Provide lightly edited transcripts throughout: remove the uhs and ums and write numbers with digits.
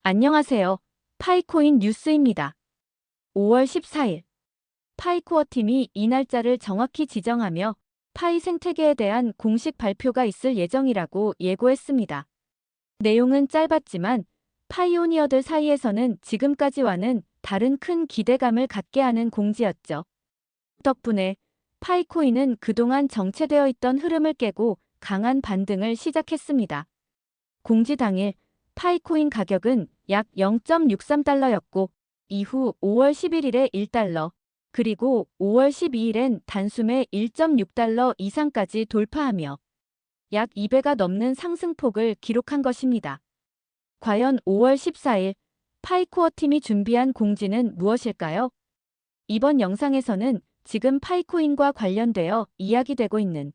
안녕하세요. 파이코인 뉴스입니다. 5월 14일, 파이코어 팀이 이 날짜를 정확히 지정하며 파이 생태계에 대한 공식 발표가 있을 예정이라고 예고했습니다. 내용은 짧았지만 파이오니어들 사이에서는 지금까지와는 다른 큰 기대감을 갖게 하는 공지였죠. 덕분에 파이코인은 그동안 정체되어 있던 흐름을 깨고 강한 반등을 시작했습니다. 공지 당일 파이코인 가격은 약 0.63달러였고 이후 5월 11일에 1달러, 그리고 5월 12일엔 단숨에 1.6달러 이상까지 돌파하며 약 2배가 넘는 상승폭을 기록한 것입니다. 과연 5월 14일 파이코어 팀이 준비한 공지는 무엇일까요? 이번 영상에서는 지금 파이코인과 관련되어 이야기되고 있는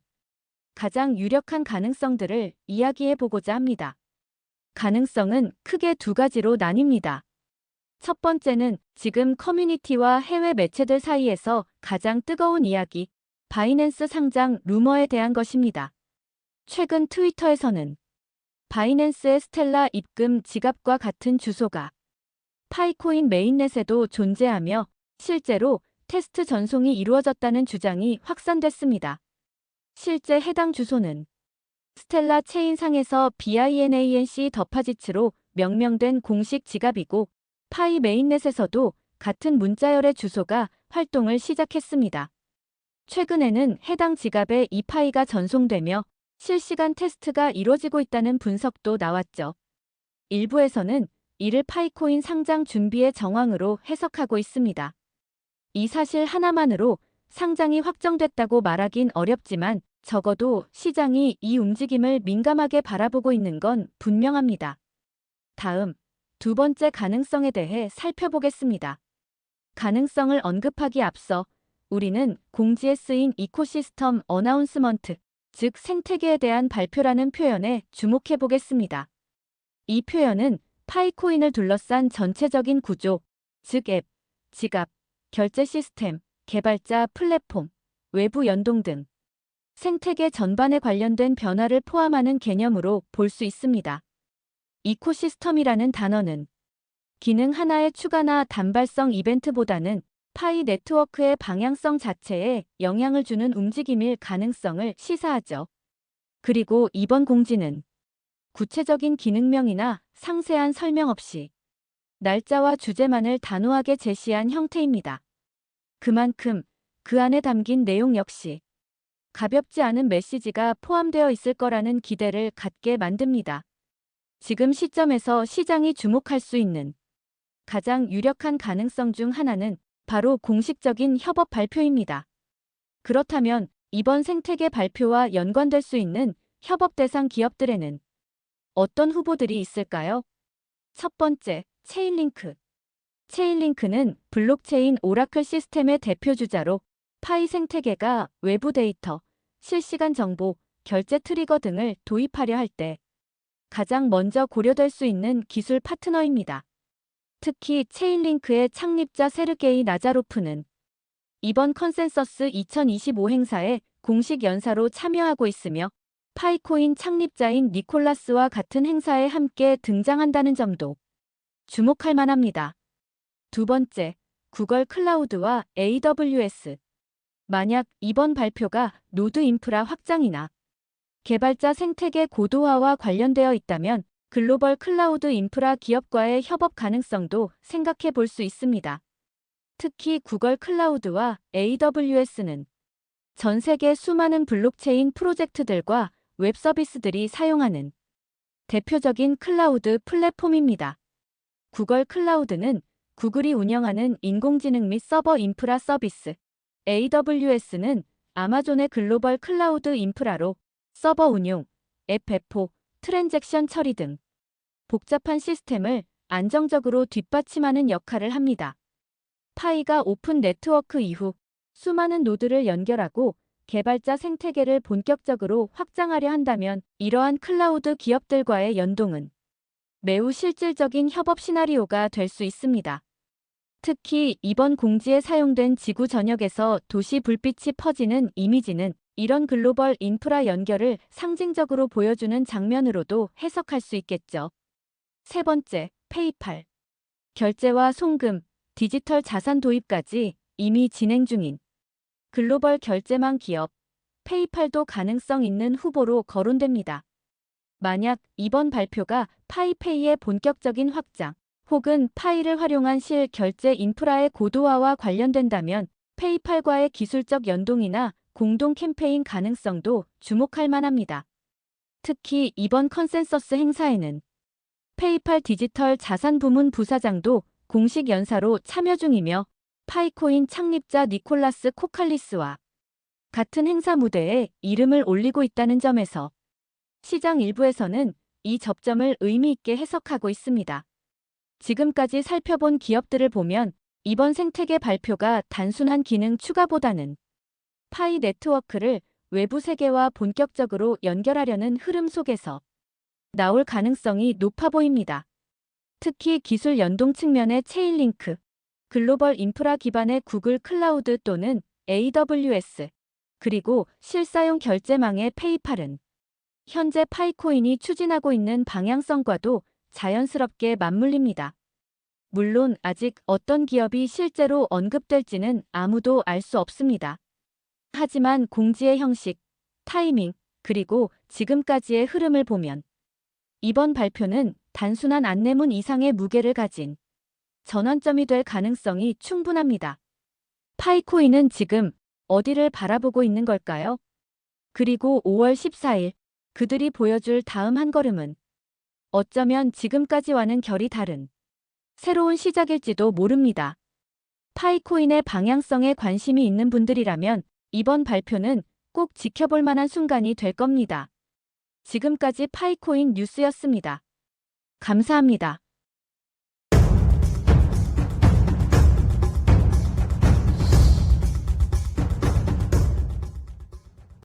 가장 유력한 가능성들을 이야기해 보고자 합니다. 가능성은 크게 두 가지로 나뉩니다. 첫 번째는 지금 커뮤니티와 해외 매체들 사이에서 가장 뜨거운 이야기, 바이낸스 상장 루머에 대한 것입니다. 최근 트위터에서는 바이낸스의 스텔라 입금 지갑과 같은 주소가 파이코인 메인넷에도 존재하며 실제로 테스트 전송이 이루어졌다는 주장이 확산됐습니다. 실제 해당 주소는 스텔라 체인상에서 BINANC 더파지츠로 명명된 공식 지갑이고 파이 메인넷에서도 같은 문자열의 주소가 활동을 시작했습니다. 최근에는 해당 지갑에 이 파이가 전송되며 실시간 테스트가 이루어지고 있다는 분석도 나왔죠. 일부에서는 이를 파이코인 상장 준비의 정황으로 해석하고 있습니다. 이 사실 하나만으로 상장이 확정됐다고 말하긴 어렵지만 적어도 시장이 이 움직임을 민감하게 바라보고 있는 건 분명합니다. 다음, 두 번째 가능성에 대해 살펴보겠습니다. 가능성을 언급하기 앞서 우리는 공지에 쓰인 이코시스템 어나운스먼트, 즉 생태계에 대한 발표라는 표현에 주목해 보겠습니다. 이 표현은 파이코인을 둘러싼 전체적인 구조, 즉 앱, 지갑, 결제 시스템, 개발자 플랫폼, 외부 연동 등 생태계 전반에 관련된 변화를 포함하는 개념으로 볼 수 있습니다. 이코시스템이라는 단어는 기능 하나의 추가나 단발성 이벤트보다는 파이 네트워크의 방향성 자체에 영향을 주는 움직임일 가능성을 시사하죠. 그리고 이번 공지는 구체적인 기능명이나 상세한 설명 없이 날짜와 주제만을 단호하게 제시한 형태입니다. 그만큼 그 안에 담긴 내용 역시 가볍지 않은 메시지가 포함되어 있을 거라는 기대를 갖게 만듭니다. 지금 시점에서 시장이 주목할 수 있는 가장 유력한 가능성 중 하나는 바로 공식적인 협업 발표입니다. 그렇다면 이번 생태계 발표와 연관될 수 있는 협업 대상 기업들에는 어떤 후보들이 있을까요? 첫 번째, 체인링크. 체인링크는 블록체인 오라클 시스템의 대표주자로 파이 생태계가 외부 데이터, 실시간 정보, 결제 트리거 등을 도입하려 할 때 가장 먼저 고려될 수 있는 기술 파트너입니다. 특히 체인링크의 창립자 세르게이 나자로프는 이번 컨센서스 2025 행사에 공식 연사로 참여하고 있으며 파이코인 창립자인 니콜라스와 같은 행사에 함께 등장한다는 점도 주목할 만합니다. 두 번째, 구글 클라우드와 AWS. 만약 이번 발표가 노드 인프라 확장이나 개발자 생태계 고도화와 관련되어 있다면 글로벌 클라우드 인프라 기업과의 협업 가능성도 생각해 볼 수 있습니다. 특히 구글 클라우드와 AWS는 전 세계 수많은 블록체인 프로젝트들과 웹 서비스들이 사용하는 대표적인 클라우드 플랫폼입니다. 구글 클라우드는 구글이 운영하는 인공지능 및 서버 인프라 서비스, AWS는 아마존의 글로벌 클라우드 인프라로 서버 운용, 앱 배포, 트랜잭션 처리 등 복잡한 시스템을 안정적으로 뒷받침하는 역할을 합니다. 파이가 오픈 네트워크 이후 수많은 노드를 연결하고 개발자 생태계를 본격적으로 확장하려 한다면 이러한 클라우드 기업들과의 연동은 매우 실질적인 협업 시나리오가 될 수 있습니다. 특히 이번 공지에 사용된 지구 전역에서 도시 불빛이 퍼지는 이미지는 이런 글로벌 인프라 연결을 상징적으로 보여주는 장면으로도 해석할 수 있겠죠. 세 번째, 페이팔. 결제와 송금, 디지털 자산 도입까지 이미 진행 중인 글로벌 결제망 기업 페이팔도 가능성 있는 후보로 거론됩니다. 만약 이번 발표가 파이페이의 본격적인 확장 혹은 파이를 활용한 실 결제 인프라의 고도화와 관련된다면 페이팔과의 기술적 연동이나 공동 캠페인 가능성도 주목할 만합니다. 특히 이번 컨센서스 행사에는 페이팔 디지털 자산 부문 부사장도 공식 연사로 참여 중이며 파이코인 창립자 니콜라스 코칼리스와 같은 행사 무대에 이름을 올리고 있다는 점에서 시장 일부에서는 이 접점을 의미 있게 해석하고 있습니다. 지금까지 살펴본 기업들을 보면 이번 생태계 발표가 단순한 기능 추가보다는 파이 네트워크를 외부 세계와 본격적으로 연결하려는 흐름 속에서 나올 가능성이 높아 보입니다. 특히 기술 연동 측면의 체인링크, 글로벌 인프라 기반의 구글 클라우드 또는 AWS, 그리고 실사용 결제망의 페이팔은 현재 파이코인이 추진하고 있는 방향성과도 자연스럽게 맞물립니다. 물론 아직 어떤 기업이 실제로 언급될지는 아무도 알 수 없습니다. 하지만 공지의 형식, 타이밍, 그리고 지금까지의 흐름을 보면 이번 발표는 단순한 안내문 이상의 무게를 가진 전환점이 될 가능성이 충분합니다. 파이코인은 지금 어디를 바라보고 있는 걸까요? 그리고 5월 14일 그들이 보여줄 다음 한 걸음은 어쩌면 지금까지와는 결이 다른 새로운 시작일지도 모릅니다. 파이코인의 방향성에 관심이 있는 분들이라면 이번 발표는 꼭 지켜볼 만한 순간이 될 겁니다. 지금까지 파이코인 뉴스였습니다. 감사합니다.